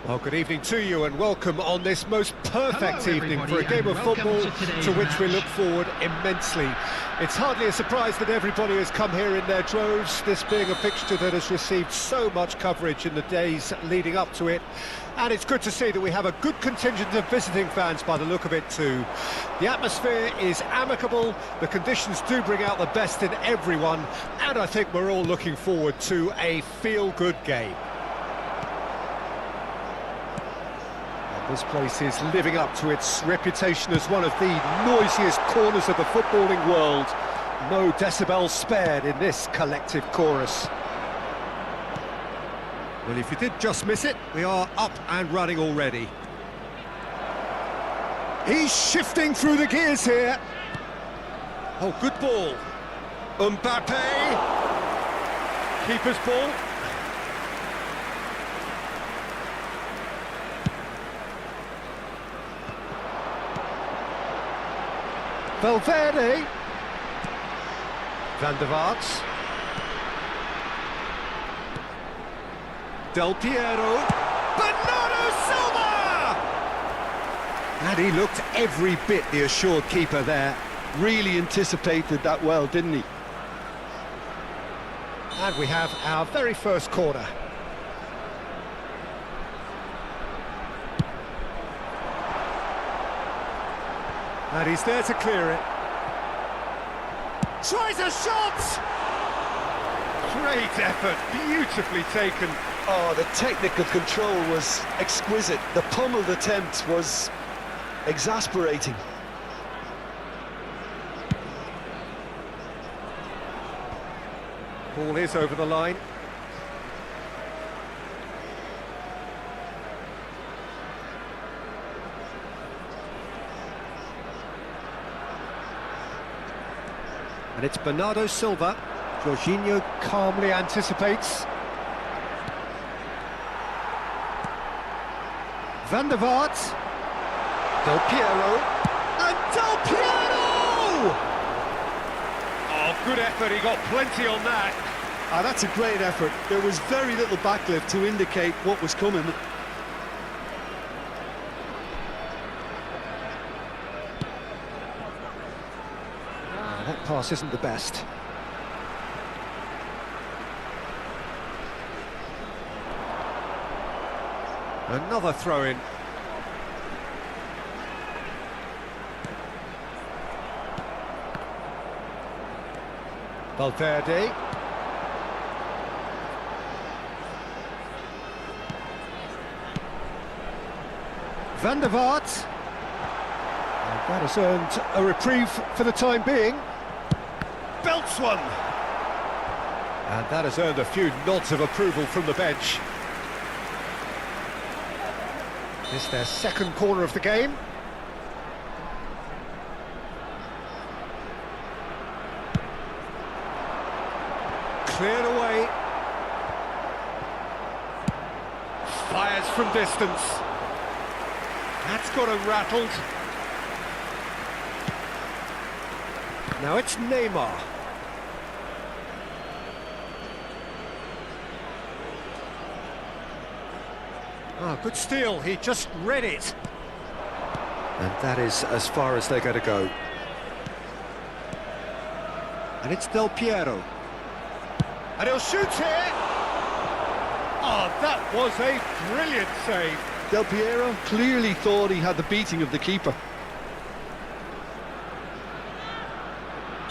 Well, good evening to you and welcome on this most perfect evening for a game of football to which we look forward immensely. It's hardly a surprise that everybody has come here in their droves, this being a fixture that has received so much coverage in the days leading up to it. And it's good to see that we have a good contingent of visiting fans by the look of it too. The atmosphere is amicable, the conditions do bring out the best in everyone, and I think we're all looking forward to a feel-good game. This place is living up to its reputation as one of the noisiest corners of the footballing world. No decibels spared in this collective chorus. Well, if you did just miss it, we are up and running already. He's shifting through the gears here. Oh, good ball. Mbappe. Keeper's ball. Valverde, Van der Vaart, Del Piero, Bernardo Silva! And he looked every bit the assured keeper there. Really anticipated that well, didn't he? And we have our very first corner. And he's there to clear it. Tries a shot! Great effort, beautifully taken. Oh, the technical control was exquisite. The pummeled attempt was exasperating. Ball is over the line. And it's Bernardo Silva. Jorginho calmly anticipates. Van der Vaart. Del Piero. And Del Piero! Oh, good effort, he got plenty on that. Ah, that's a great effort. There was very little backlift to indicate what was coming. That pass isn't the best. Another throw-in. Valverde. Van der Vaart. And that has earned a reprieve for the time being. Belts one! And that has earned a few nods of approval from the bench. It's their second corner of the game. Cleared away. Fires from distance. That's got him rattled. Now it's Neymar. Oh, good steal, he just read it. And that is as far as they're going to go. And it's Del Piero. And he'll shoot here! Oh, that was a brilliant save. Del Piero clearly thought he had the beating of the keeper.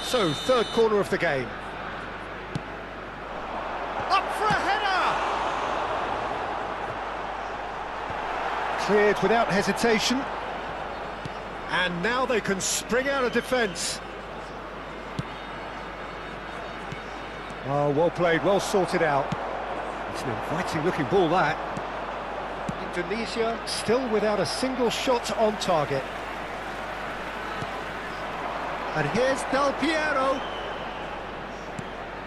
So, third corner of the game. Up for a header! Cleared without hesitation. And now they can spring out of defence. Oh, well played, well sorted out. It's an inviting looking ball, that. Indonesia still without a single shot on target. And here's Del Piero.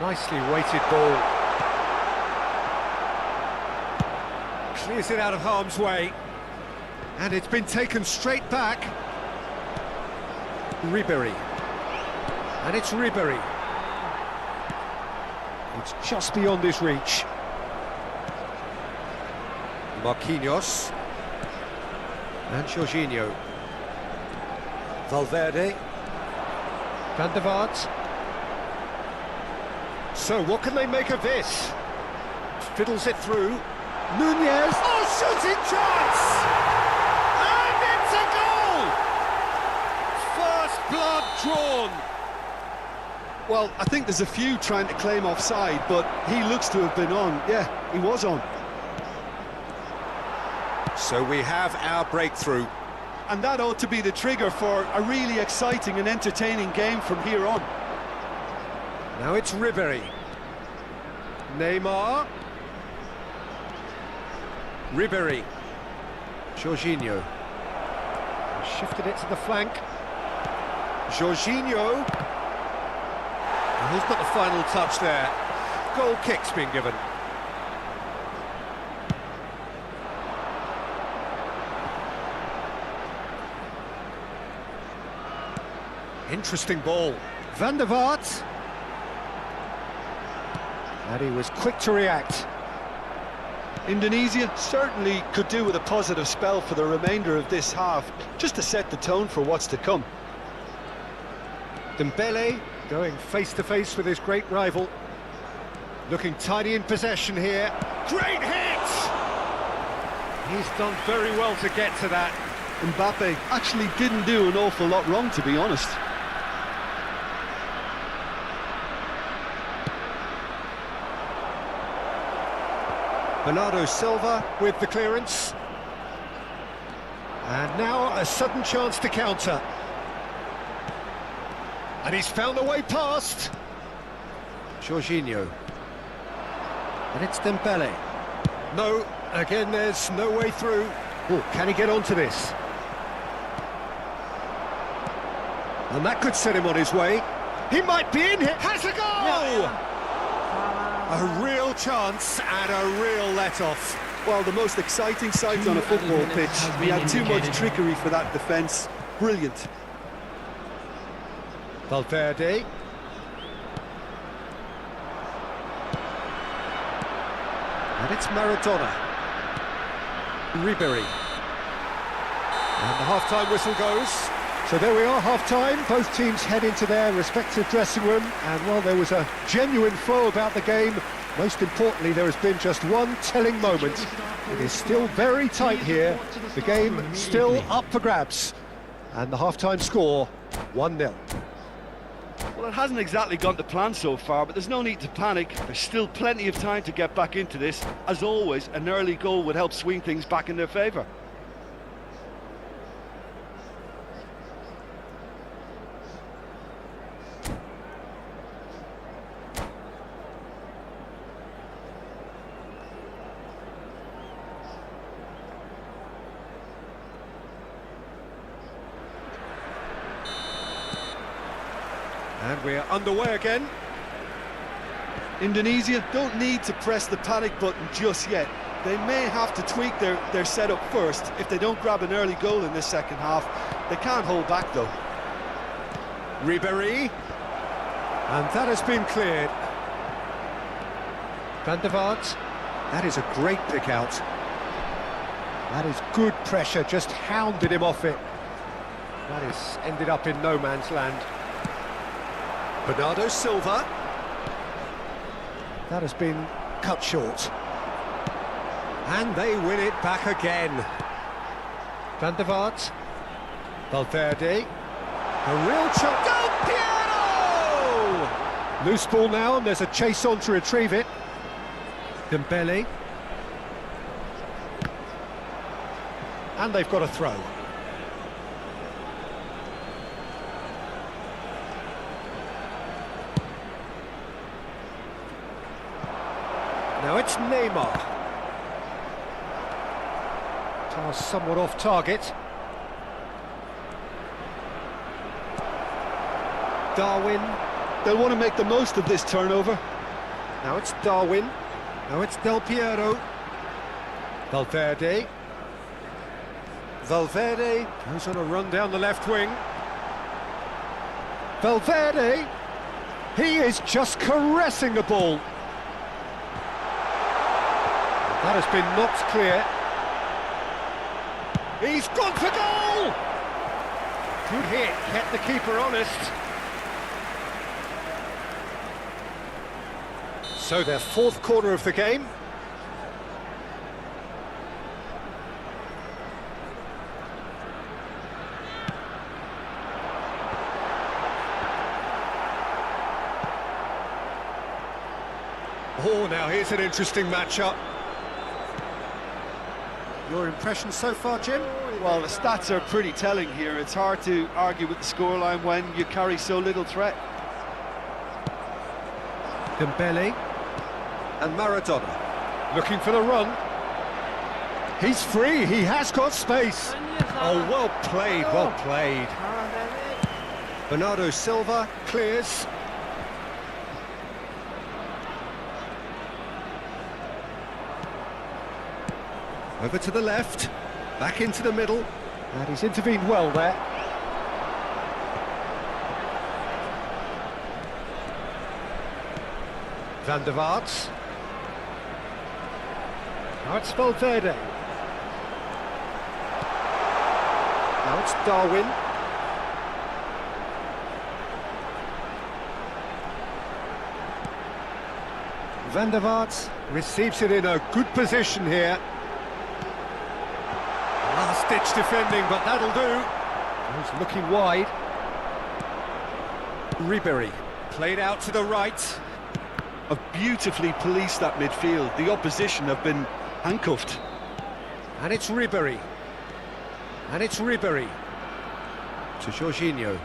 Nicely weighted ball. Clears it out of harm's way. And it's been taken straight back. Ribery. And it's Ribery. It's just beyond his reach. Marquinhos. And Jorginho. Valverde. Van der Vaart. So, what can they make of this? Fiddles it through. Nunez. Oh, shooting chance! And it's a goal! First blood drawn. Well, I think there's a few trying to claim offside, but he looks to have been on. Yeah, he was on. So we have our breakthrough. And that ought to be the trigger for a really exciting and entertaining game from here on. Now it's Ribéry. Neymar. Ribéry. Jorginho. Shifted it to the flank. Jorginho. And who's got the final touch there? Goal kick's been given. Interesting ball. Van der Vaart. And he was quick to react. Indonesia certainly could do with a positive spell for the remainder of this half, just to set the tone for what's to come. Dembele going face-to-face with his great rival. Looking tidy in possession here. Great hit! He's done very well to get to that. Mbappe actually didn't do an awful lot wrong, to be honest. Bernardo Silva with the clearance. And now a sudden chance to counter. And he's found a way past. Jorginho. And it's Dembele. No, again there's no way through. Oh, can he get onto this? And that could set him on his way. He might be in here. Has a goal! Yeah. A real chance and a real let-off. Well, the most exciting sight on a football pitch. We had too much trickery for that defence. Brilliant. Valverde. And it's Maradona. Ribéry. And the half-time whistle goes. So there we are, half-time. Both teams head into their respective dressing room. And while there was a genuine flow about the game, most importantly, there has been just one telling moment. It is still very tight here. The game still up for grabs. And the half-time score, 1-0. Well, it hasn't exactly gone to plan so far, but there's no need to panic. There's still plenty of time to get back into this. As always, an early goal would help swing things back in their favour. And we're underway again. Indonesia don't need to press the panic button just yet. They may have to tweak their setup first. If they don't grab an early goal in this second half, they can't hold back though. Ribéry. And that has been cleared. Van der Vaart. That is a great pick out. That is good pressure, just hounded him off it. That has ended up in no man's land. Bernardo Silva. That has been cut short. And they win it back again. Van der Vaart. Valverde. A real chance. Del Piero! Loose ball now, and there's a chase on to retrieve it. Dembele. And they've got a throw. Now it's Neymar. Pass somewhat off target. Darwin. They'll want to make the most of this turnover. Now it's Darwin. Now it's Del Piero. Valverde. Valverde goes on a run down the left wing. Valverde. He is just caressing the ball. That has been knocked clear. He's gone for goal! Good hit, kept the keeper honest. So their fourth corner of the game. Oh, now here's an interesting matchup. Your impression so far, Jim? Well, the stats are pretty telling here. It's hard to argue with the scoreline when you carry so little threat. Dembele and Maradona looking for the run. He's free, he has got space. Oh, well played, well played. Bernardo Silva clears. Over to the left, back into the middle, and he's intervened well there. Van der Vaart. Now it's Valverde. Now it's Darwin. Van der Vaart receives it in a good position here. Last-ditch defending, but that'll do. He's looking wide. Ribery played out to the right. Have beautifully policed that midfield. The opposition have been handcuffed. And it's Ribery. And it's Ribery. To Jorginho.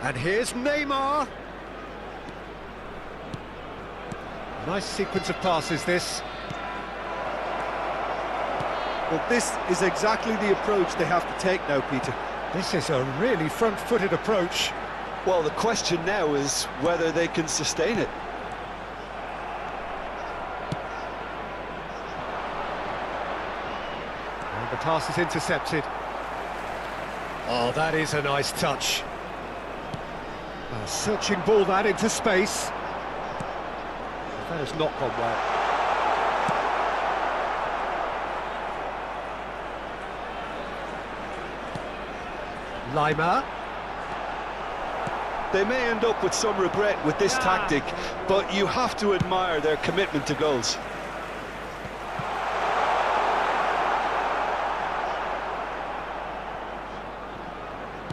And here's Neymar. Nice sequence of passes, this. Well, this is exactly the approach they have to take now, Peter. This is a really front-footed approach. Well, the question now is whether they can sustain it. And the pass is intercepted. Oh, that is a nice touch. A searching ball that into space. That has not gone well. Lima. They may end up with some regret with this tactic, but you have to admire their commitment to goals.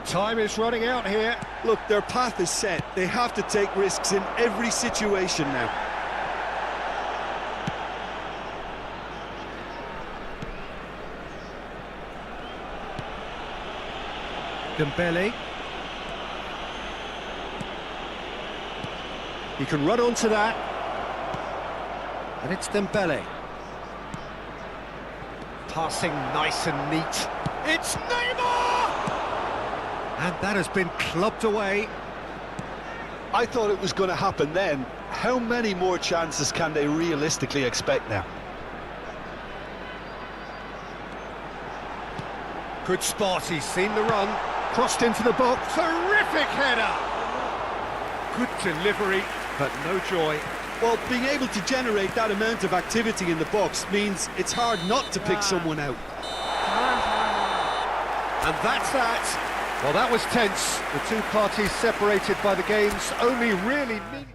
Time is running out here. Look, their path is set. They have to take risks in every situation now. Dembele. He can run onto that. And it's Dembele. Passing nice and neat. It's Neymar! And that has been clubbed away. I thought it was going to happen then. How many more chances can they realistically expect now? Good spot, he's seen the run. Crossed into the box. Terrific header! Good delivery, but no joy. Well, being able to generate that amount of activity in the box means it's hard not to pick someone out. And that's that. Well, that was tense. The two parties separated by the game's only really mean.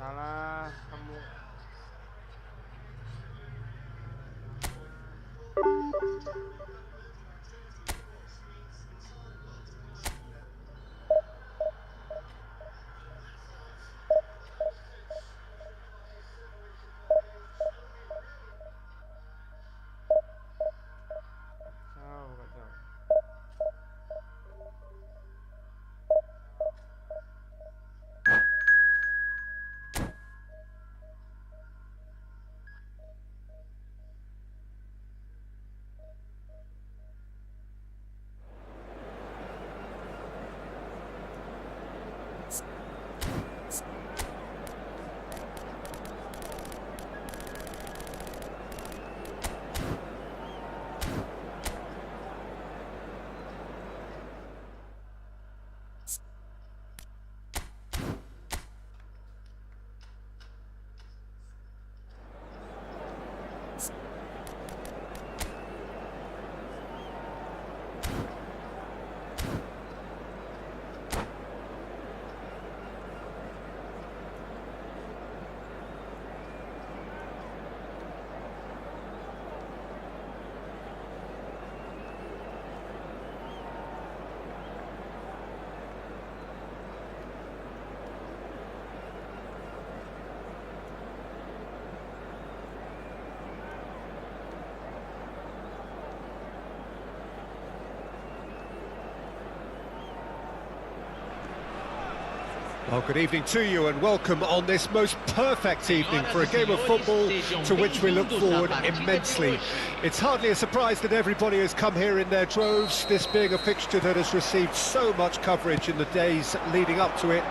Well, good evening to you and welcome on this most perfect evening for a game of football to which we look forward immensely. It's hardly a surprise that everybody has come here in their droves, this being a fixture that has received so much coverage in the days leading up to it.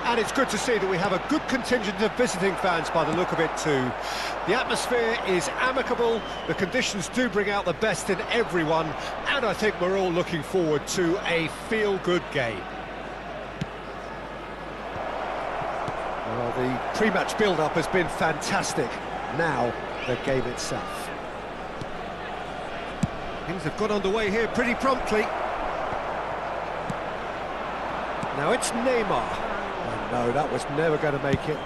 And it's good to see that we have a good contingent of visiting fans by the look of it too. The atmosphere is amicable, the conditions do bring out the best in everyone, and I think we're all looking forward to a feel-good game. Well, the pre-match build-up has been fantastic. Now, the game itself. Things have got underway here pretty promptly. Now it's Neymar. Oh, no, that was never going to make it.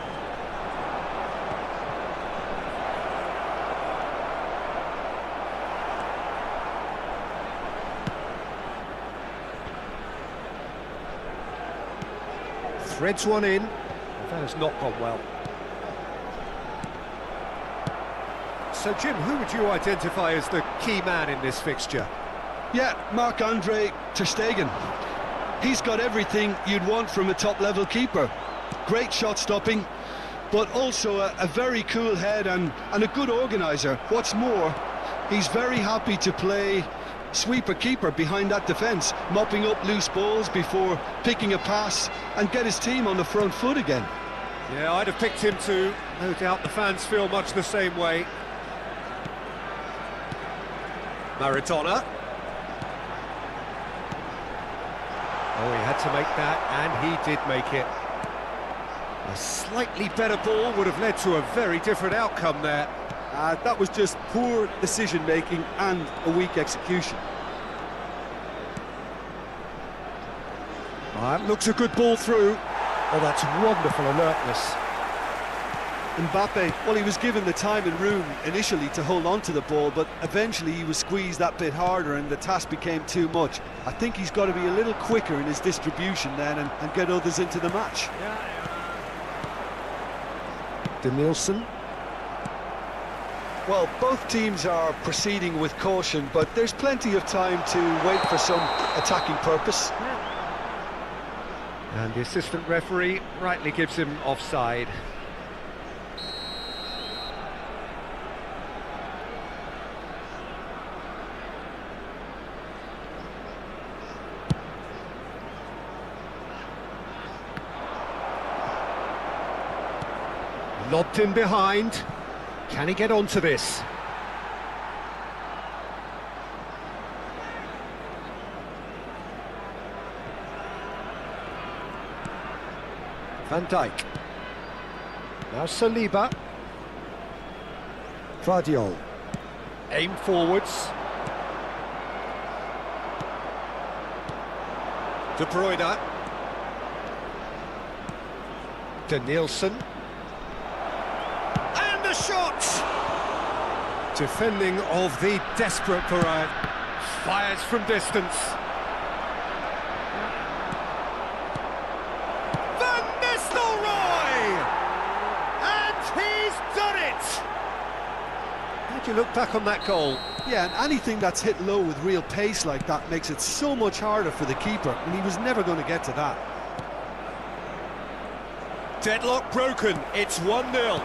Threads one in. That has not gone well. So, Jim, who would you identify as the key man in this fixture? Yeah, Marc-Andre ter Stegen. He's got everything you'd want from a top-level keeper. Great shot stopping, but also a very cool head and a good organiser. What's more, he's very happy to play sweeper-keeper behind that defence, mopping up loose balls before picking a pass and get his team on the front foot again. Yeah, I'd have picked him too. No doubt the fans feel much the same way. Maradona. Oh, he had to make that, and he did make it. A slightly better ball would have led to a very different outcome there. That was just poor decision-making and a weak execution. That looks a good ball through. Oh, that's wonderful alertness. Mbappe, well, he was given the time and room initially to hold on to the ball, but eventually he was squeezed that bit harder and the task became too much. I think he's got to be a little quicker in his distribution then and get others into the match. Danielson. Well, both teams are proceeding with caution, but there's plenty of time to wait for some attacking purpose. And the assistant referee rightly gives him offside. Lobbed in behind. Can he get onto this? Van Dijk. Now Saliba. Vardiol. Aim forwards. De Bruyne. Danielson. And the shot! Defending of the desperate variety. Fires from distance. How do you look back on that goal? Yeah, and anything that's hit low with real pace like that makes it so much harder for the keeper, and he was never going to get to that. Deadlock broken, it's 1-0.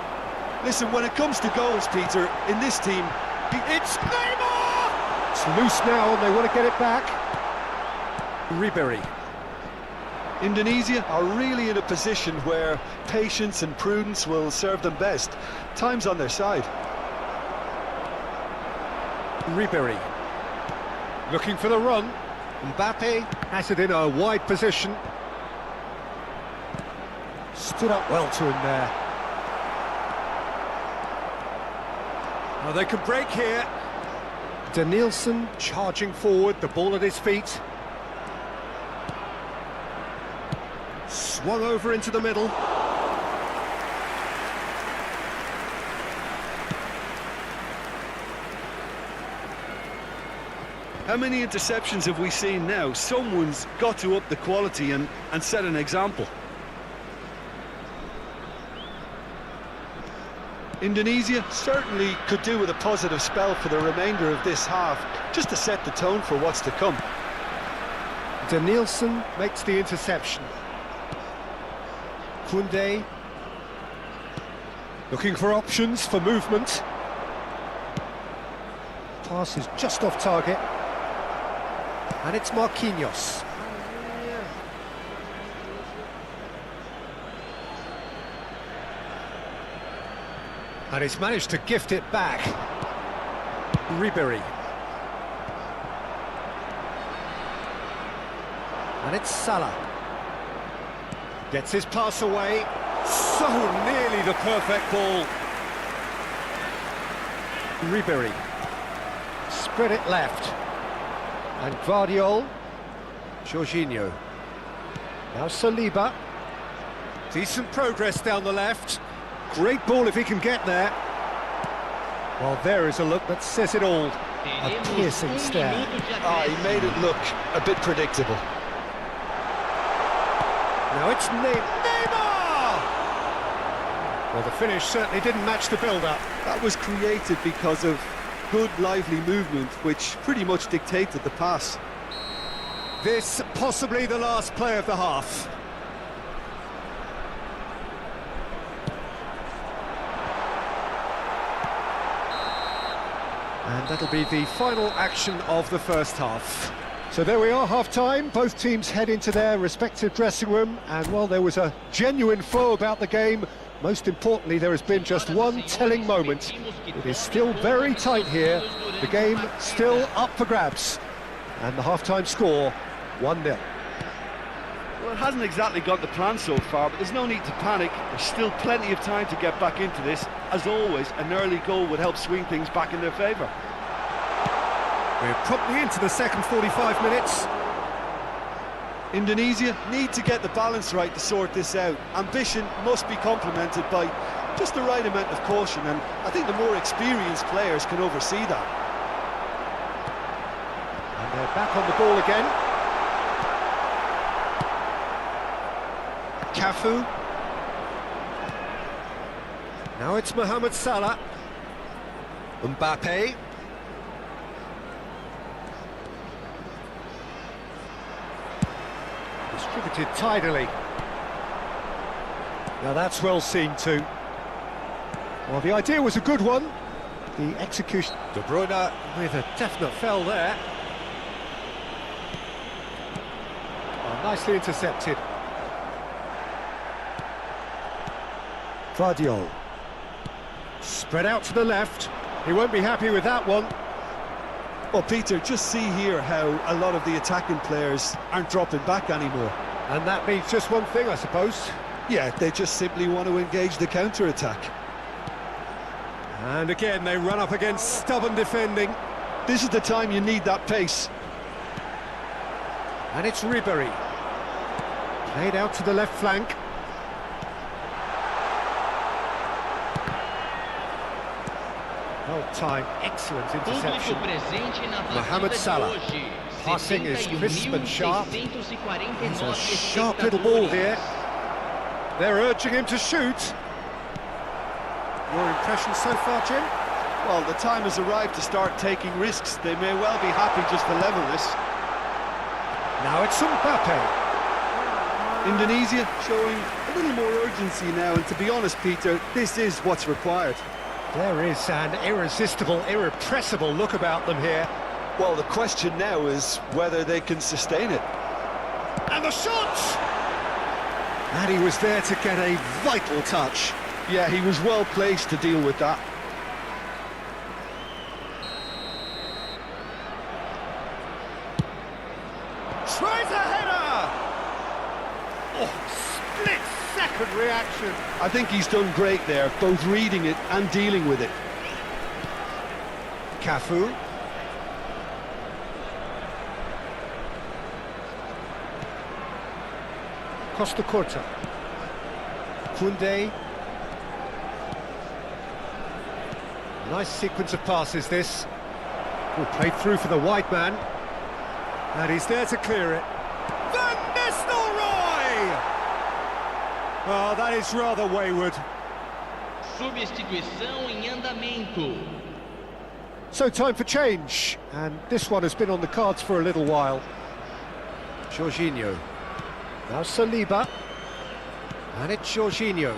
Listen, when it comes to goals, Peter, in this team... It's Neymar! It's loose now, and they want to get it back. Ribery. Indonesia are really in a position where patience and prudence will serve them best. Time's on their side. Ribery. Looking for the run. Mbappe has it in a wide position. Stood up well to him there. Now they can break here. Danielson charging forward, the ball at his feet. Swung over into the middle. How many interceptions have we seen now? Someone's got to up the quality and set an example. Indonesia certainly could do with a positive spell for the remainder of this half, just to set the tone for what's to come. Danielson makes the interception. Koundé. Looking for options for movement. Pass is just off target. And it's Marquinhos. And he's managed to gift it back. Ribéry. And it's Salah. Gets his pass away. So nearly the perfect ball. Ribéry. Spread it left. And Guardiola. Jorginho. Now Saliba. Decent progress down the left. Great ball if he can get there. Well, there is a look that says it all. A piercing stare. He made it look a bit predictable. Now it's Neymar! Well, the finish certainly didn't match the build-up. That was created because of good, lively movement, which pretty much dictated the pass. This possibly the last play of the half. And that'll be the final action of the first half. So there we are, half-time. Both teams head into their respective dressing room, and while there was a genuine flow about the game, most importantly, there has been just one telling moment. It is still very tight here. The game still up for grabs. And the half-time score, 1-0. Well, it hasn't exactly got the plan so far, but there's no need to panic. There's still plenty of time to get back into this. As always, an early goal would help swing things back in their favour. We're promptly into the second 45 minutes. Indonesia need to get the balance right to sort this out. Ambition must be complemented by just the right amount of caution, and I think the more experienced players can oversee that. And they're back on the ball again. Cafu. Now it's Mohamed Salah. Mbappe. Distributed tidily. Now that's well seen too. Well, the idea was a good one. The execution... De Bruyne with a definite fell there. Oh, nicely intercepted. Guardiola. Spread out to the left. He won't be happy with that one. Well, Peter, just see here how a lot of the attacking players aren't dropping back anymore. And that means just one thing, I suppose. Yeah, they just simply want to engage the counter-attack. And again, they run up against stubborn defending. This is the time you need that pace. And it's Ribéry. Played out to the left flank. Well-timed, excellent interception. Mohamed Salah. Passing is crisp and sharp. It's a sharp little ball here. They're urging him to shoot. Your impression so far, Jim? Well, the time has arrived to start taking risks. They may well be happy just to level this. Now it's Mbappe. Indonesia showing a little more urgency now, and to be honest, Peter, this is what's required. There is an irresistible, irrepressible look about them here. Well, the question now is whether they can sustain it. And the shot! And he was there to get a vital touch. Yeah, he was well placed to deal with that. Tries a header! Oh, split-second reaction. I think he's done great there, both reading it and dealing with it. Cafu. Costa Corta. Koundé. Nice sequence of passes, this. Well, played through for the wide man. And he's there to clear it. Van Nistelrooy! Oh, that is rather wayward. Substituição em andamento. So time for change, and this one has been on the cards for a little while. Jorginho. Now Saliba. And it's Jorginho.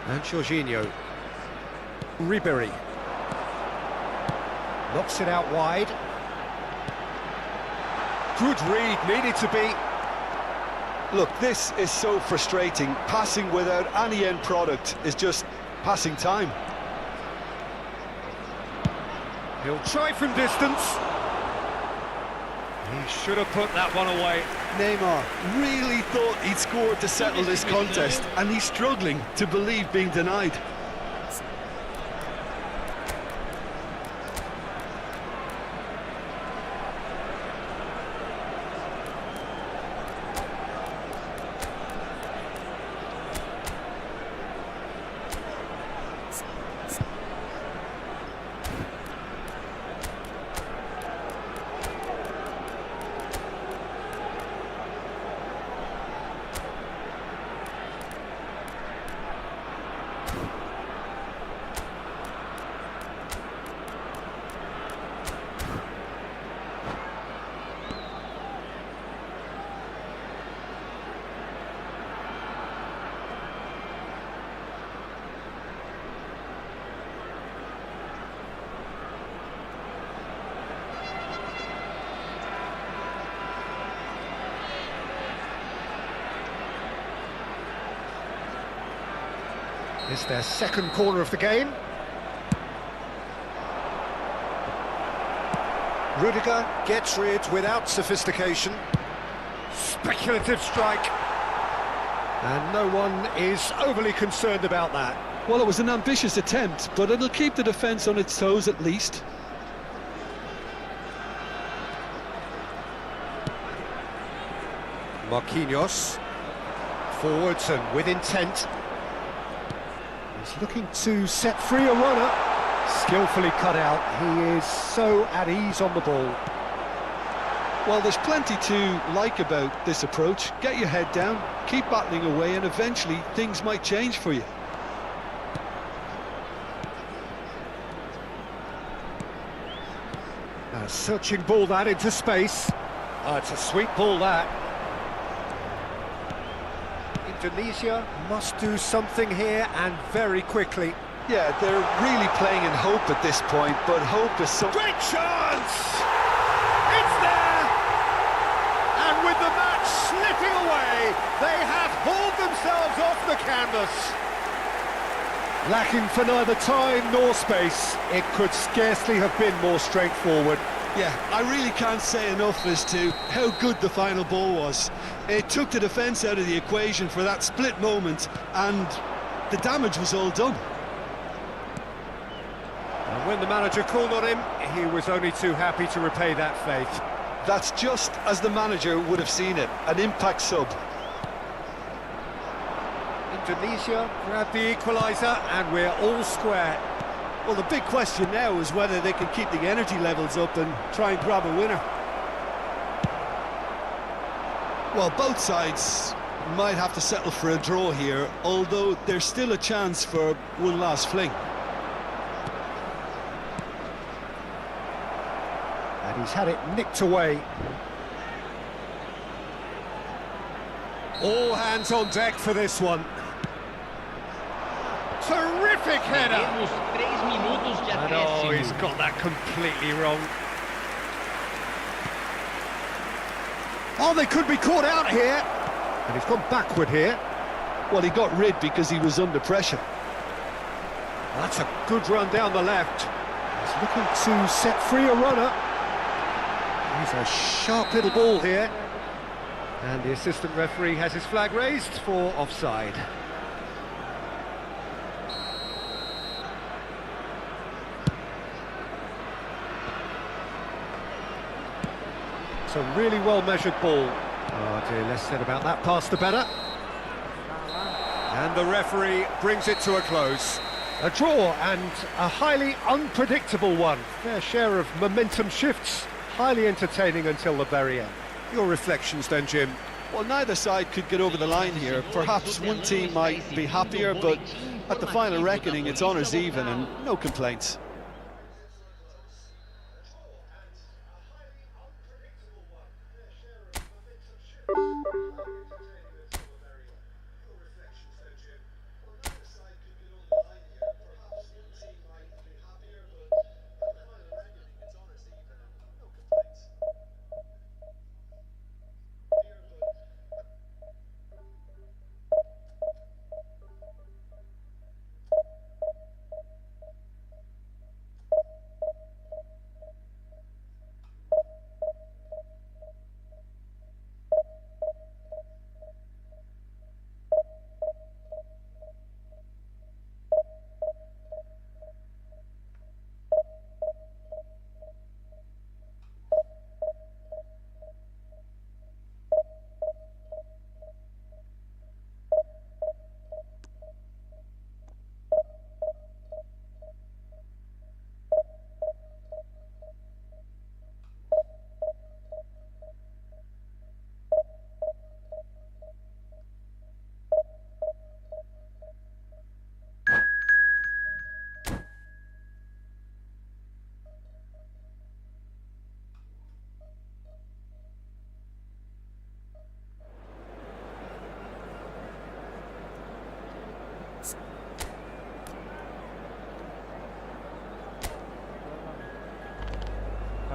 And Jorginho. Ribery. Knocks it out wide. Good read, needed to be. Look, this is so frustrating. Passing without any end product is just passing time. He'll try from distance. He should have put that one away. Neymar really thought he'd scored to settle this contest, and he's struggling to believe being denied. It's their second corner of the game. Rudiger gets rid without sophistication. Speculative strike. And no one is overly concerned about that. Well, it was an ambitious attempt, but it'll keep the defence on its toes at least. Marquinhos. Forwards and with intent. He's looking to set free a runner. Skillfully cut out. He is so at ease on the ball. Well, there's plenty to like about this approach. Get your head down, keep battling away, and eventually things might change for you. A searching ball that into space. It's a sweet ball that. Indonesia must do something here, and very quickly. Yeah, they're really playing in hope at this point, but hope is so... Great chance! It's there! And with the match slipping away, they have hauled themselves off the canvas. Lacking for neither time nor space, it could scarcely have been more straightforward. Yeah, I really can't say enough as to how good the final ball was. It took the defence out of the equation for that split moment, and the damage was all done. And when the manager called on him, he was only too happy to repay that faith. That's just as the manager would have seen it, an impact sub. Indonesia grabbed the equaliser, and we're all square. Well, the big question now is whether they can keep the energy levels up and try and grab a winner. Well, both sides might have to settle for a draw here, although there's still a chance for one last fling. And he's had it nicked away. All hands on deck for this one. Terrific header! Temos 3 minutos de And oh, he's acréscimo. got that completely wrong. Oh, they could be caught out here. And he's gone backward here. Well, he got rid because he was under pressure. That's a good run down the left. He's looking to set free a runner. He's a sharp little ball here. And the assistant referee has his flag raised for offside. It's a really well-measured ball. Oh dear, less said about that pass the better. And the referee brings it to a close. A draw, and a highly unpredictable one. Fair share of momentum shifts, highly entertaining until the very end. Your reflections then, Jim? Well, neither side could get over the line here. Perhaps one team might be happier, but at the final reckoning, it's honours even and no complaints.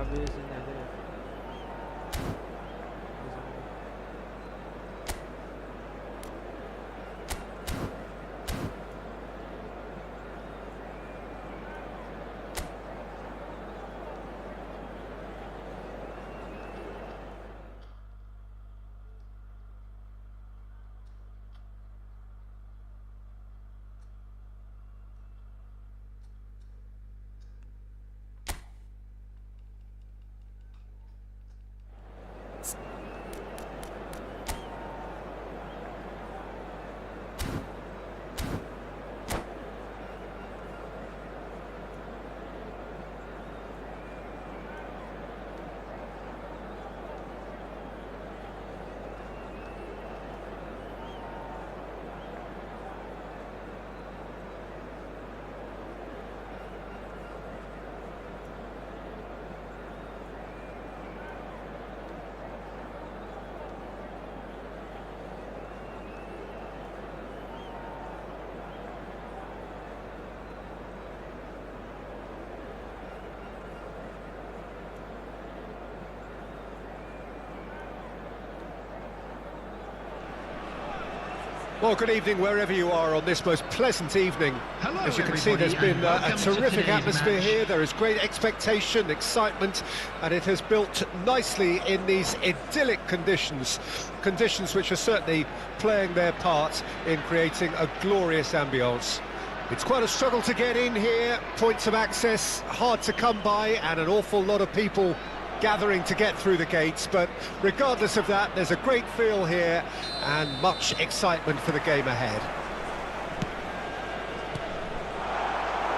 habis ini ada. Well, good evening wherever you are on this most pleasant evening. Hello, as you can see, there's been a terrific atmosphere here. There is great expectation, excitement, and it has built nicely in these idyllic conditions. Conditions which are certainly playing their part in creating a glorious ambience. It's quite a struggle to get in here, points of access hard to come by, and an awful lot of people gathering to get through the gates, but regardless of that, there's a great feel here and much excitement for the game ahead.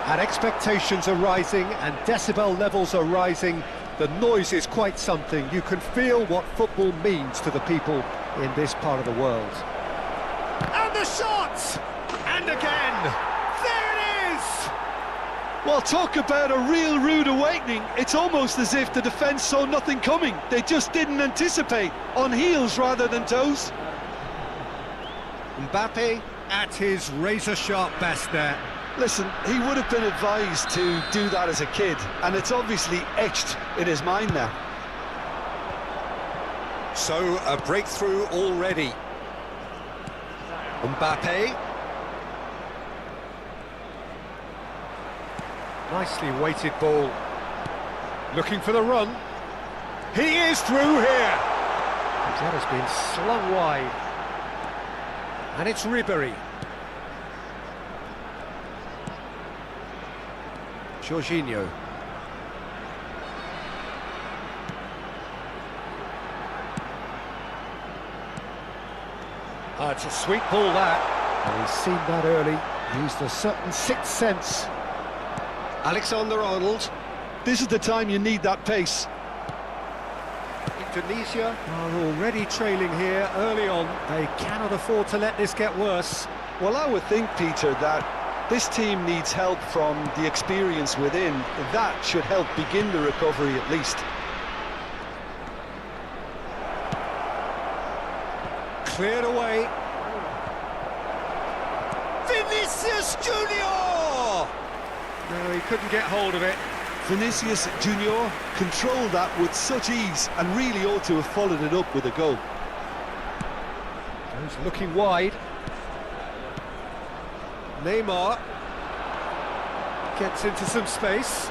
And expectations are rising and decibel levels are rising. The noise is quite something. You can feel what football means to the people in this part of the world. And the shot! And again! There it is! Well, talk about a real rude awakening. It's almost as if the defence saw nothing coming. They just didn't anticipate, on heels rather than toes. Mbappe at his razor-sharp best there. Listen, he would have been advised to do that as a kid, and it's obviously etched in his mind now. So, a breakthrough already. Mbappe. Nicely weighted ball. Looking for the run. He is through here. That has been slung wide. And it's Ribéry. Jorginho. It's a sweet ball that. And he's seen that early. Used a certain sixth sense. Alexander-Arnold. This is the time you need that pace. Indonesia are already trailing here early on. They cannot afford to let this get worse. Well, I would think, Peter, that this team needs help from the experience within. That should help begin the recovery at least. Cleared away. Vinicius Junior! No, he couldn't get hold of it. Vinicius Junior controlled that with such ease and really ought to have followed it up with a goal. He's looking wide. Neymar gets into some space.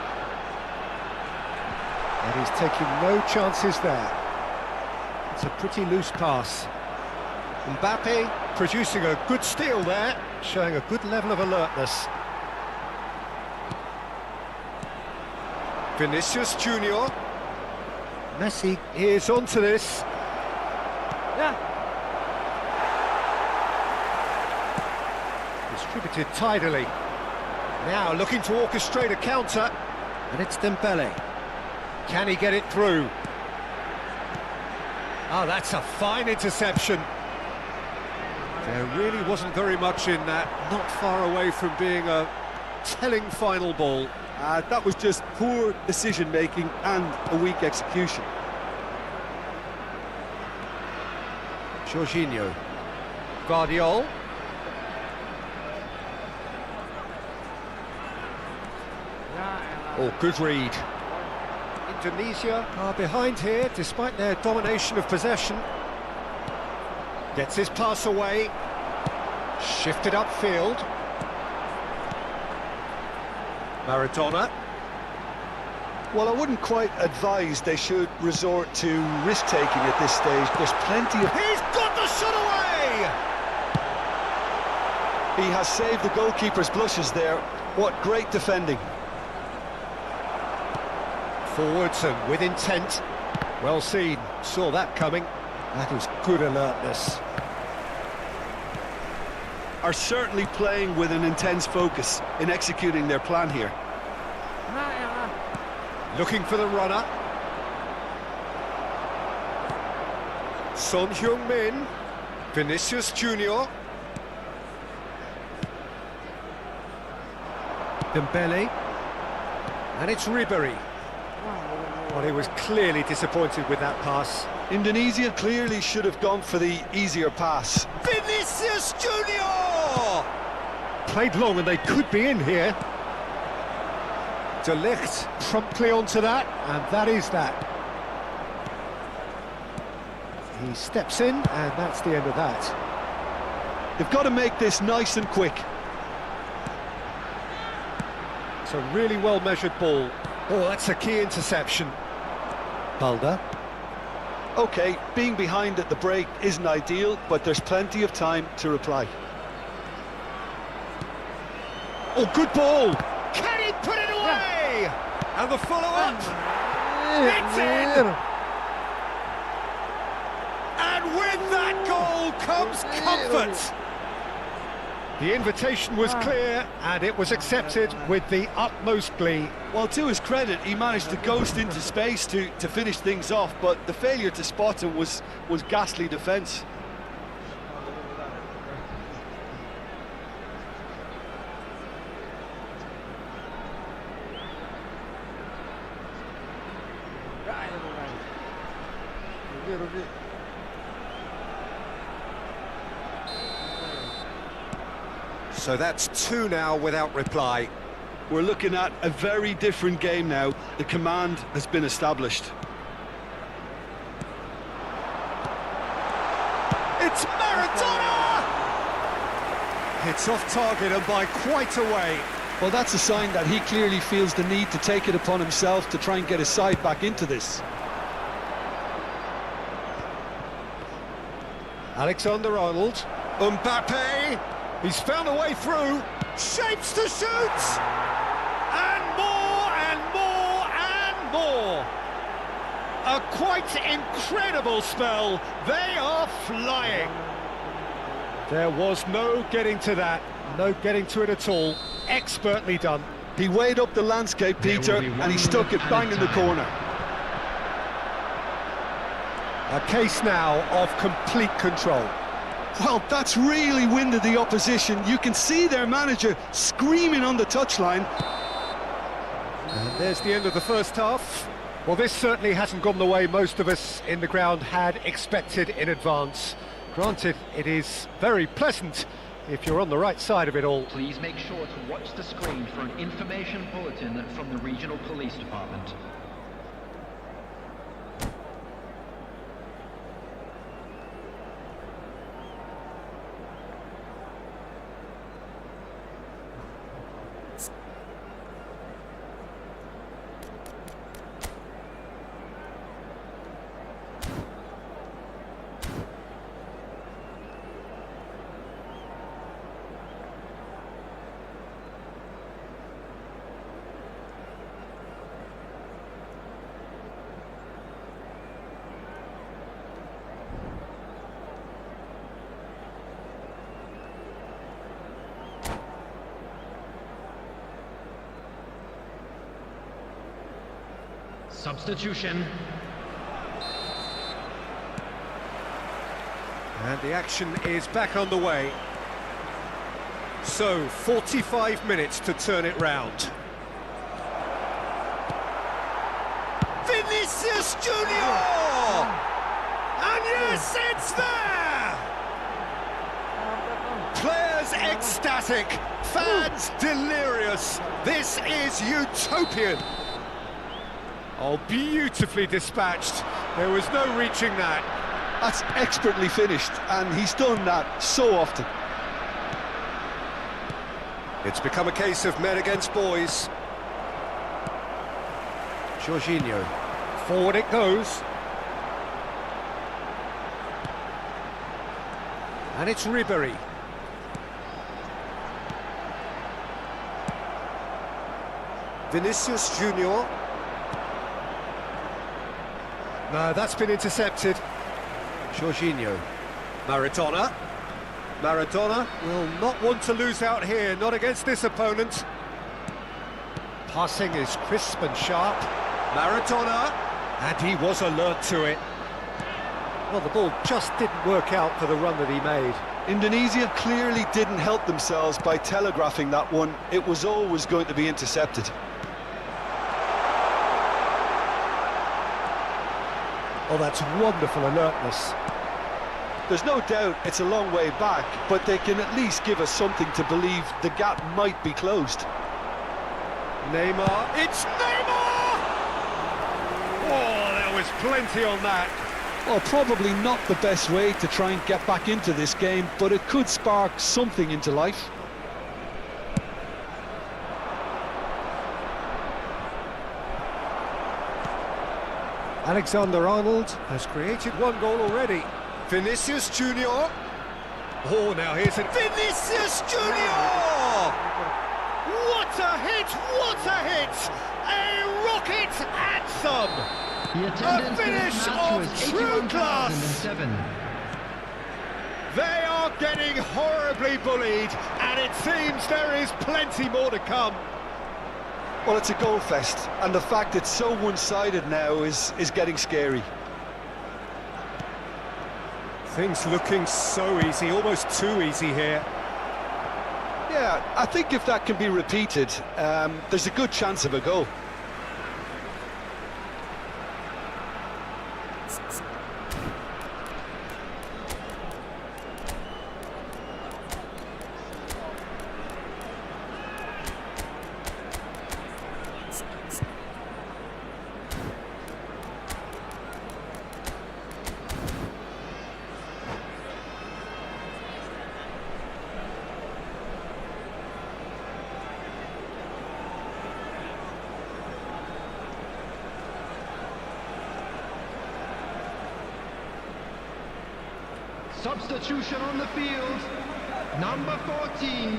And he's taking no chances there. It's a pretty loose pass. Mbappe producing a good steal there, showing a good level of alertness. Vinicius Junior. Messi is onto this. Yeah. Distributed tidily. Now looking to orchestrate a counter, and it's Dembele. Can he get it through? Oh, that's a fine interception. There really wasn't very much in that, not far away from being a telling final ball. That was just poor decision-making and a weak execution. Jorginho. Guardiol. Oh, good read. Indonesia are behind here, despite their domination of possession. Gets his pass away. Shifted upfield. Maradona. Well, I wouldn't quite advise they should resort to risk-taking at this stage. There's plenty of... He's got the shot away! He has saved the goalkeeper's blushes there. What great defending. Forwards and with intent. Well seen, saw that coming. That is good alertness. Are certainly playing with an intense focus in executing their plan here. Looking for the runner. Son Heung-min. Vinicius Junior. Dembele. And it's Ribery. Well, he was clearly disappointed with that pass. Indonesia clearly should have gone for the easier pass. Vinicius Junior! Played long and they could be in here. De Ligt promptly onto that, and that is that. He steps in, and that's the end of that. They've got to make this nice and quick. It's a really well-measured ball. Oh, that's a key interception. Balda. OK, being behind at the break isn't ideal, but there's plenty of time to reply. Oh, good ball! Can he put it away? And the follow-up! It's in! And with that goal comes comfort! The invitation was clear, and it was accepted with the utmost glee. Well, to his credit, he managed to ghost into space to finish things off, but the failure to spot him was ghastly defence. So that's two now without reply. We're looking at a very different game now. The command has been established. It's Maradona! It's off target and by quite a way. Well, that's a sign that he clearly feels the need to take it upon himself to try and get his side back into this. Alexander-Arnold. Mbappe. He's found a way through. Shapes to shoot! And more and more and more. A quite incredible spell. They are flying. There was no getting to that. No getting to it at all. Expertly done. He weighed up the landscape, Peter, and he stuck it bang in the corner. A case now of complete control. Well, that's really winded the opposition. You can see their manager screaming on the touchline. And there's the end of the first half. Well, this certainly hasn't gone the way most of us in the ground had expected in advance. Granted, it is very pleasant if you're on the right side of it all. Please make sure to watch the screen for an information bulletin from the regional police department. Substitution. And the action is back on the way. So, 45 minutes to turn it round. Vinicius Junior! And yes, it's there! Players ecstatic, fans delirious. This is utopian. Oh, beautifully dispatched. There was no reaching that. That's expertly finished, and he's done that so often. It's become a case of men against boys. Jorginho. Forward it goes. And it's Ribery. Vinicius Junior. No, that's been intercepted. Jorginho. Maradona. Maradona will not want to lose out here, not against this opponent. Passing is crisp and sharp. Maradona. And he was alert to it. Well, the ball just didn't work out for the run that he made. Indonesia clearly didn't help themselves by telegraphing that one. It was always going to be intercepted. Oh, that's wonderful alertness. There's no doubt it's a long way back, but they can at least give us something to believe the gap might be closed. Neymar, it's Neymar! Oh, there was plenty on that. Well, probably not the best way to try and get back into this game, but it could spark something into life. Alexander-Arnold has created one goal already. Vinicius Junior. Oh, now here's a Vinicius Junior! What a hit! What a hit! A rocket and some! The attendance A finish for this match of was true class! 81,007. They are getting horribly bullied, and it seems there is plenty more to come. Well, it's a goal fest, and the fact it's so one-sided now is getting scary. Things looking so easy, almost too easy here. Yeah, I think if that can be repeated, there's a good chance of a goal. Substitution on the field. Number 14.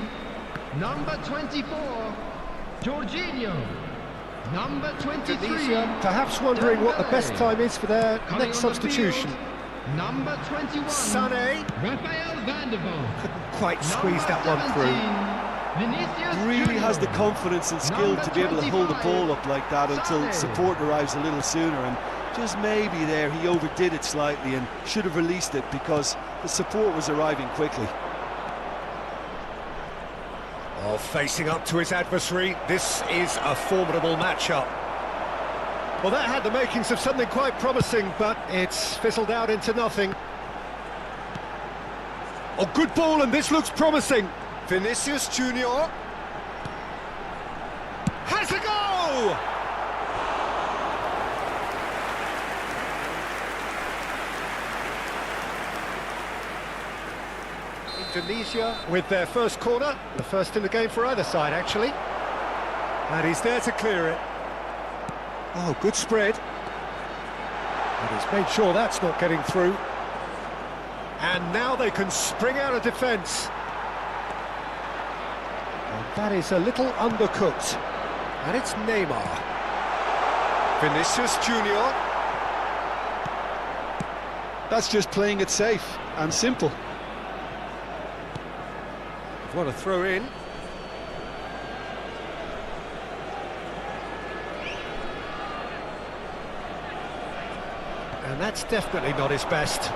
Number 24. Jorginho. Number 23. Indonesia perhaps wondering what the best time is for their Coming next on the substitution. field, number 21. Sané Rafael van der Vaart. couldn't quite squeeze that one through. Vinicius Really Junior. has the confidence and skill Number to be able to hold the 25, ball up like that until Sané. support arrives a little sooner, and just maybe there he overdid it slightly and should have released it because the support was arriving quickly. Oh, facing up to his adversary, this is a formidable matchup. Well, that had the makings of something quite promising, but it's fizzled out into nothing. Oh, good ball, and this looks promising. Vinicius Junior has a goal! Indonesia with their first corner, the first in the game for either side, actually. And he's there to clear it. Oh, good spread. And he's made sure that's not getting through. And now they can spring out of defence. And that is a little undercooked. And it's Neymar. Vinicius Junior. That's just playing it safe and simple. What a throw in. And that's definitely not his best.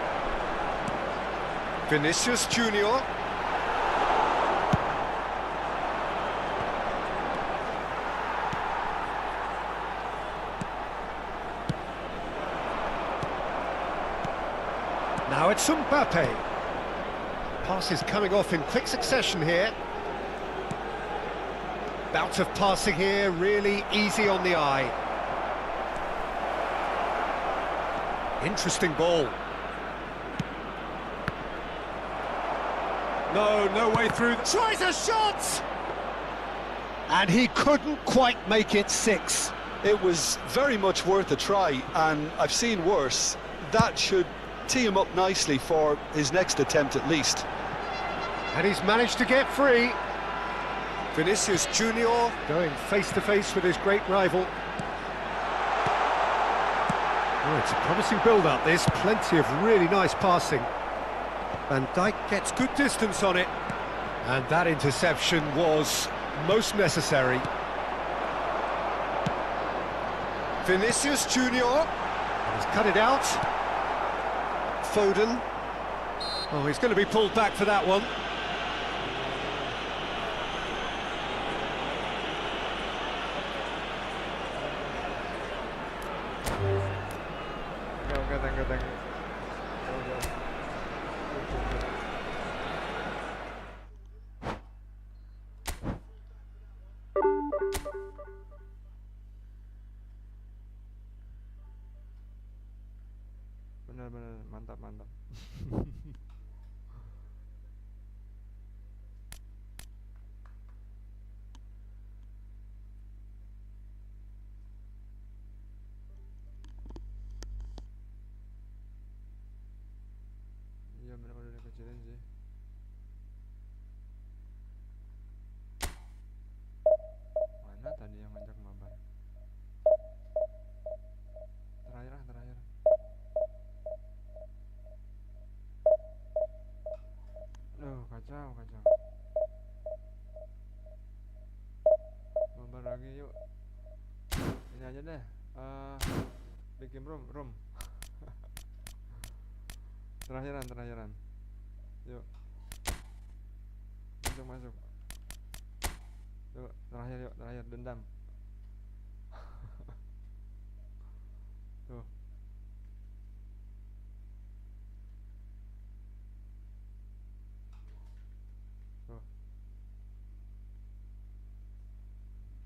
Vinicius Junior. Now it's Mbappe. Passes coming off in quick succession here. Bout of passing here, really easy on the eye. Interesting ball. No way through. Tries a shot! And he couldn't quite make it 6. It was very much worth a try, and I've seen worse. That should tee him up nicely for his next attempt at least. And he's managed to get free. Vinicius Junior going face-to-face with his great rival. Oh, it's a promising build-up, this. Plenty of really nice passing. Van Dijk gets good distance on it. And that interception was most necessary. Vinicius Junior. And he's cut it out. Foden. Oh, he's going to be pulled back for that one. Thank you. Benar-benar mantap. Iya benar udah kecilin sih. Mana tadi yang ngajak mabar? Terakhir. Loh, kacau. Mabar lagi yuk. Ini aja deh. Bikin room. Terakhiran. Yuk. Masuk. Yuk, terakhir dendam. Tuh. Tuh.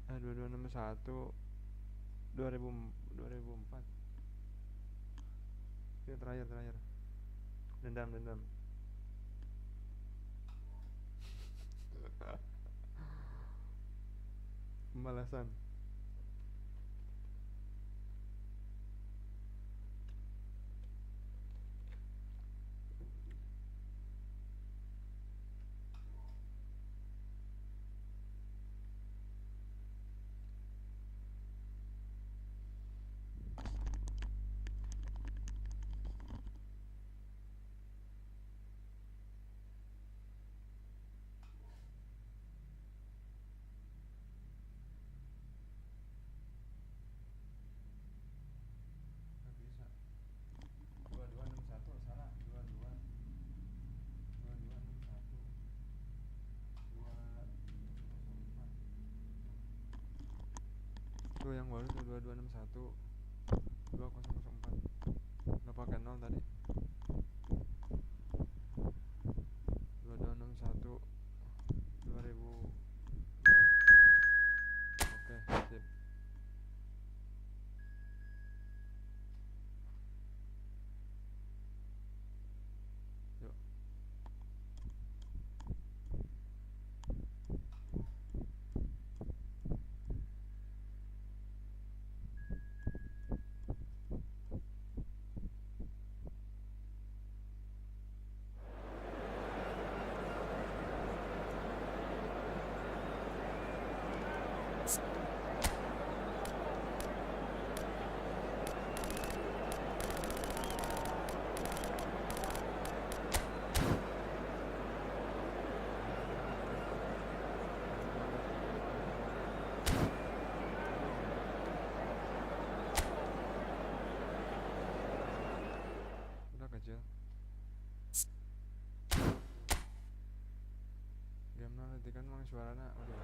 2261 2004. Yuk, terakhir. Dendam. Pembalasan. Tuh yang baru tuh 2261 2004. Nggak pakai 0 tadi. 2261 2004. Oke, sip. Yuk. Kecil. Game nanti kan mang suaranya aduh.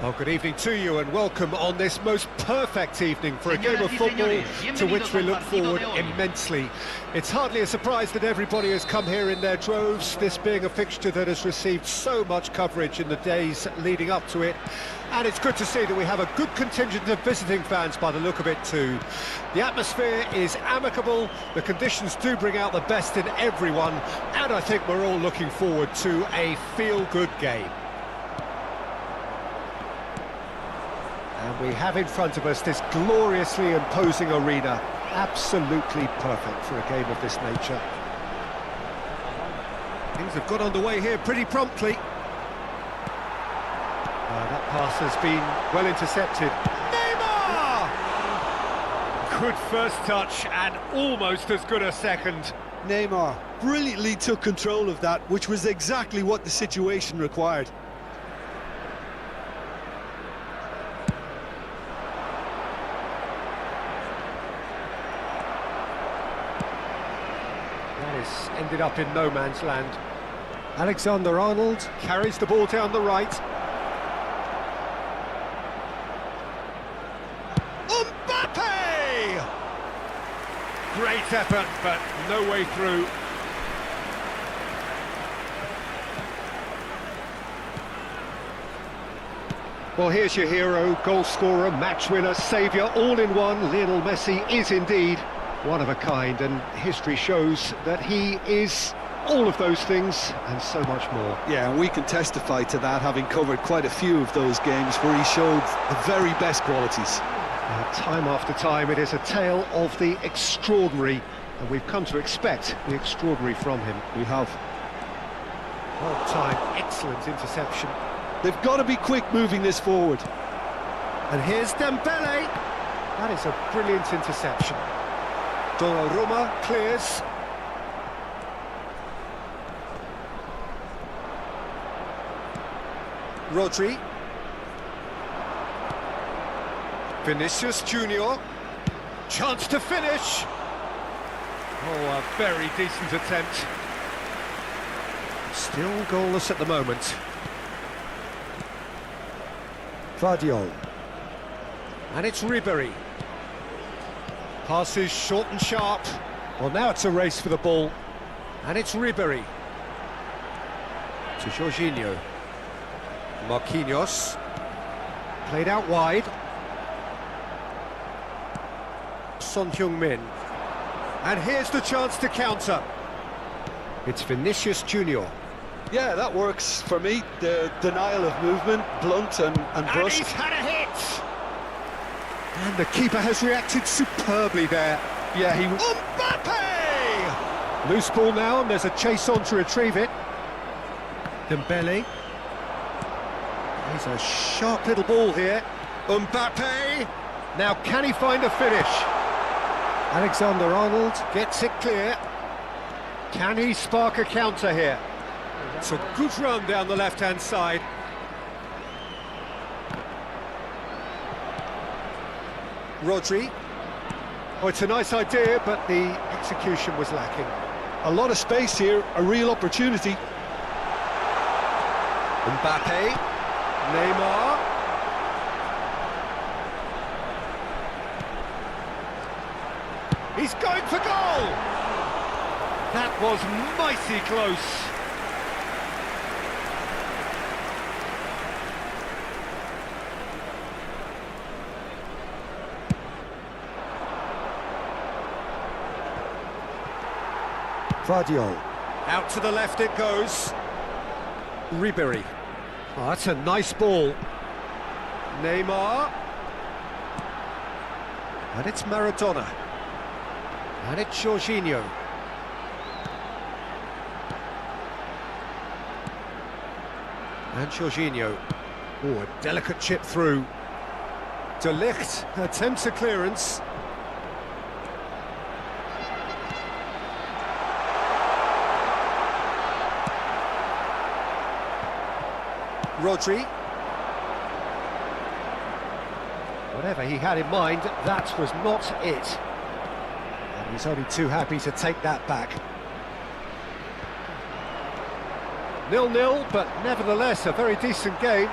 Well, good evening to you and welcome on this most perfect evening for a game of football to which we look forward immensely. It's hardly a surprise that everybody has come here in their droves, this being a fixture that has received so much coverage in the days leading up to it. And it's good to see that we have a good contingent of visiting fans by the look of it too. The atmosphere is amicable, the conditions do bring out the best in everyone, and I think we're all looking forward to a feel-good game. And we have in front of us this gloriously imposing arena, absolutely perfect for a game of this nature. Things have got underway here pretty promptly. That pass has been well intercepted. Neymar! Good first touch and almost as good a second. Neymar brilliantly took control of that, which was exactly what the situation required. Ended up in no man's land. Alexander-Arnold carries the ball down the right. Mbappe! Great effort, but no way through. Well, here's your hero, goal scorer, match winner, saviour, all in one. Lionel Messi is indeed one of a kind, and history shows that he is all of those things and so much more. Yeah, and we can testify to that, having covered quite a few of those games where he showed the very best qualities. Time after time, it is a tale of the extraordinary, and we've come to expect the extraordinary from him. We have. Well timed, excellent interception. They've got to be quick moving this forward. And here's Dembele. That is a brilliant interception. Donnarumma clears. Rodri. Vinicius Junior. Chance to finish. Oh, a very decent attempt. Still goalless at the moment. Vardiol. And it's Ribéry. Passes short and sharp. Well, now it's a race for the ball. And it's Ribéry. To Jorginho. Marquinhos. Played out wide. Son Heung-min. And here's the chance to counter. It's Vinicius Junior. Yeah, that works for me. The denial of movement, blunt and brusque. And he's had a hit! And the keeper has reacted superbly there. Yeah, he... Mbappe! Loose ball now, and there's a chase on to retrieve it. Dembele. He's a sharp little ball here. Mbappe! Now, can he find a finish? Alexander-Arnold gets it clear. Can he spark a counter here? It's a good run down the left-hand side. Rodri. Oh, it's a nice idea, but the execution was lacking. A lot of space here, a real opportunity. Mbappe. Neymar. He's going for goal! That was mighty close. Vardiol. Out to the left it goes. Ribéry. Oh, that's a nice ball. Neymar. And it's Maradona. And it's Jorginho. And Jorginho. Oh, a delicate chip through. De Ligt attempts a clearance. Rodri. Whatever he had in mind, that was not it. And he's only too happy to take that back. 0-0, but nevertheless a very decent game.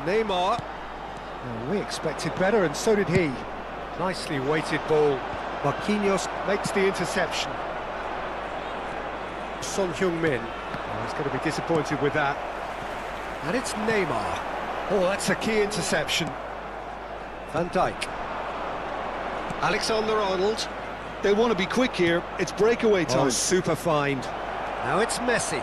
Neymar. Oh, we expected better, and so did he. Nicely weighted ball. Marquinhos makes the interception. Son Heung-min. Oh, he's going to be disappointed with that. And it's Neymar. Oh, that's a key interception. Van Dijk. Alexander-Arnold. They want to be quick here. It's breakaway time. Oh, super find. Now it's Messi.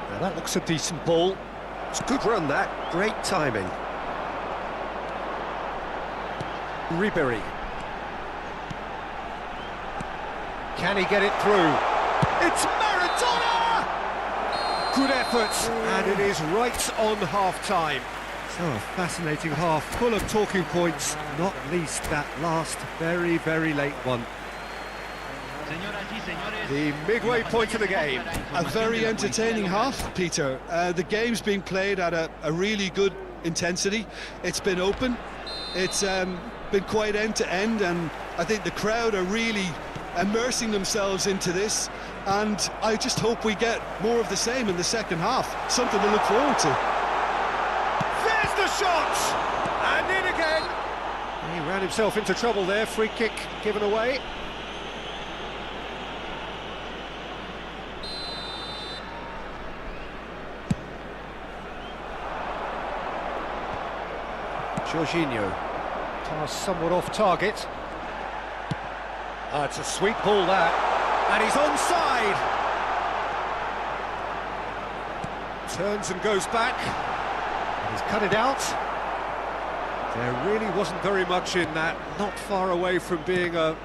Now that looks a decent ball. It's a good run, that. Great timing. Ribery. Can he get it through? It's Maradona! Good effort, and it is right on half-time. So a fascinating half, full of talking points, not least that last very, very late one. The midway point of the game. A very entertaining half, Peter. The game's being played at a really good intensity. It's been open. It's been quite end-to-end, and I think the crowd are really immersing themselves into this, and I just hope we get more of the same in the second half. Something to look forward to. There's the shot! And in again! He ran himself into trouble there, free kick given away. Jorginho. Pass somewhat off target. It's a sweet ball, that. And he's onside! Turns and goes back. And he's cut it out. There really wasn't very much in that. Not far away from being a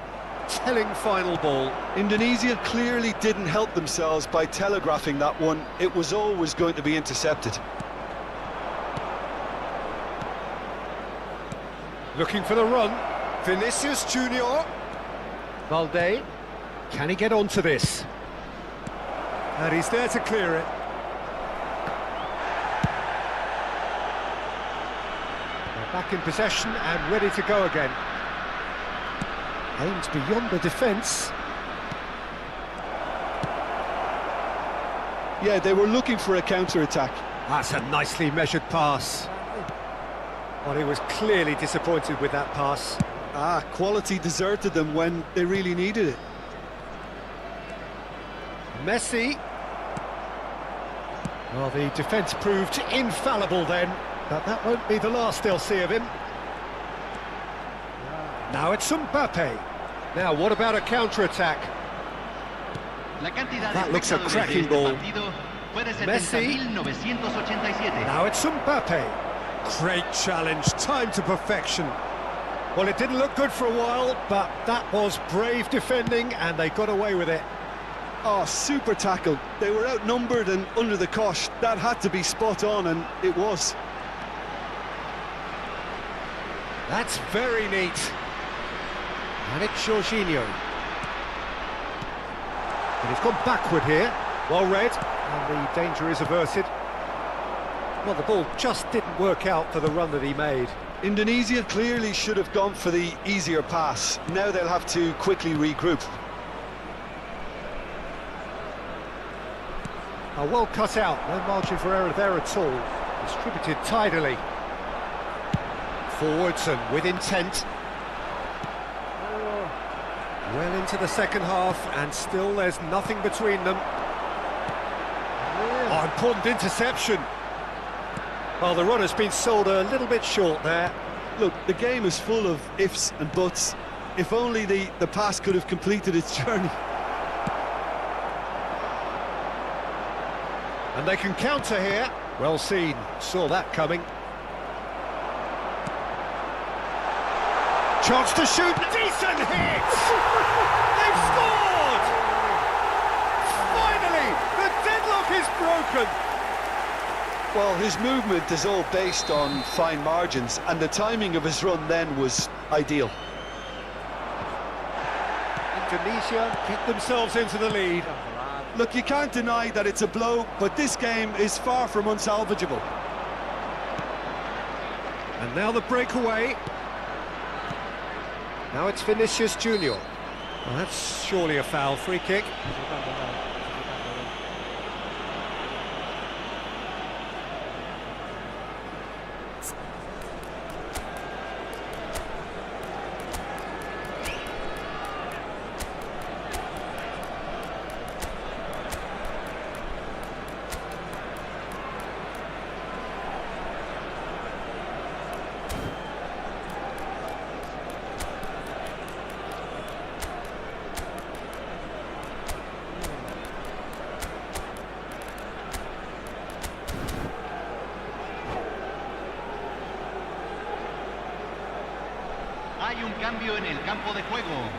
telling final ball. Indonesia clearly didn't help themselves by telegraphing that one. It was always going to be intercepted. Looking for the run. Vinicius Junior. Valde. Can he get onto this? And he's there to clear it. They're back in possession and ready to go again. Aims beyond the defence. Yeah, they were looking for a counter-attack. That's a nicely measured pass. Well, he was clearly disappointed with that pass. Quality deserted them when they really needed it. Messi. Well, the defence proved infallible then, but that won't be the last they'll see of him. Now it's Mbappe. Now, what about a counter-attack? That looks a cracking ball. Messi. Now it's Mbappe. Great challenge, time to perfection. Well, it didn't look good for a while, but that was brave defending, and they got away with it. Oh, super tackle. They were outnumbered and under the cosh. That had to be spot on, and it was. That's very neat. And it's Jorginho. But he's gone backward here. Well read, and the danger is averted. Well, the ball just didn't work out for the run that he made. Indonesia clearly should have gone for the easier pass. Now they'll have to quickly regroup. Well cut out, no margin for error there at all. Distributed tidily. Forwards and with intent. Well into the second half, and still there's nothing between them. Oh, important interception. Well, the run has been sold a little bit short there. Look, the game is full of ifs and buts. If only the pass could have completed its journey. And they can counter here. Well seen, saw that coming. Chance to shoot, decent hit! They've scored! Finally, the deadlock is broken! Well, his movement is all based on fine margins, and the timing of his run then was ideal. Indonesia get themselves into the lead. Look, you can't deny that it's a blow, but this game is far from unsalvageable. And now the breakaway. Now it's Vinicius Junior. Well, that's surely a foul, free kick. cambio en el campo de juego.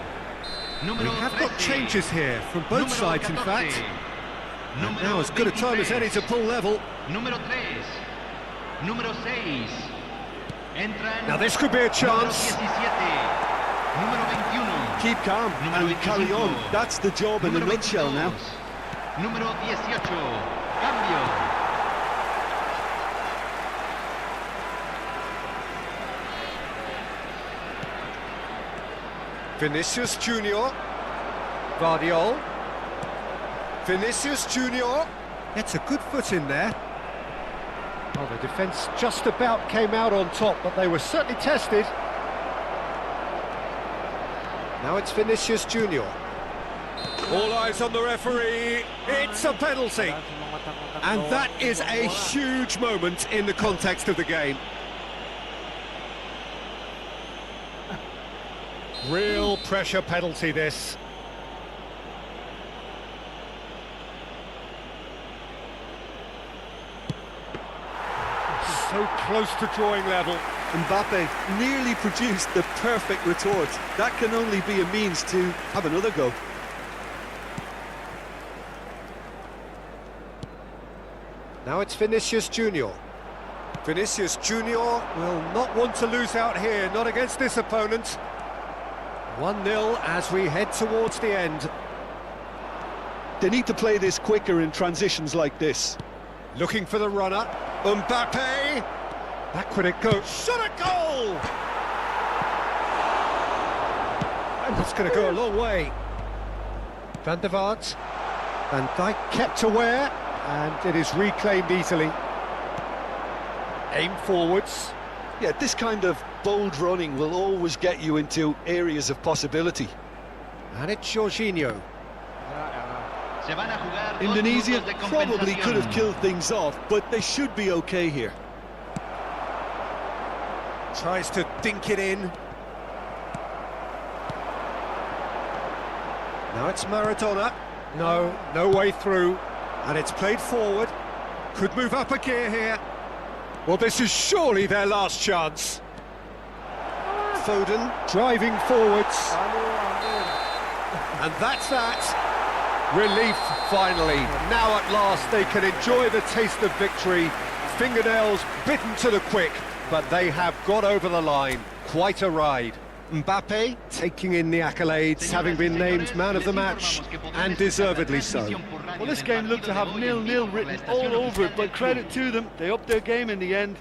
We have got changes here from both sides, in fact. And now as good a time as any to pull level. Número 3. Número 6. Entran. Now this could be a chance. Número 21. Keep calm and carry on. That's the job in a nutshell now. Número 18. Cambio. Vinicius Junior. Vardiol. Vinicius Junior. Gets a good foot in there. Oh, the defence just about came out on top, but they were certainly tested. Now it's Vinicius Junior. All eyes on the referee. It's a penalty. And that is a huge moment in the context of the game. Real pressure penalty, this. So close to drawing level. Mbappe nearly produced the perfect retort. That can only be a means to have another go. Now it's Vinicius Junior. Vinicius Junior will not want to lose out here, not against this opponent. 1-0 as we head towards the end. They need to play this quicker in transitions like this. Looking for the runner. Mbappe! Backward it goes. Shot a goal! And that's going to go a long way. Van der Vaart. Van Dijk kept aware, and it is reclaimed easily. Aim forwards. Yeah, this kind of bold running will always get you into areas of possibility. And it's Jorginho. Indonesia probably could have killed things off, but they should be okay here. Tries to dink it in. Now it's Maradona. No way through. And it's played forward. Could move up a gear here. Well, this is surely their last chance. Foden driving forwards. And that's that. Relief, finally. Now at last they can enjoy the taste of victory. Fingernails bitten to the quick, but they have got over the line. Quite a ride. Mbappe taking in the accolades, having been named man of the match, and deservedly so. Well, this game looked to have 0-0 written all over it, but credit to them. They upped their game in the end.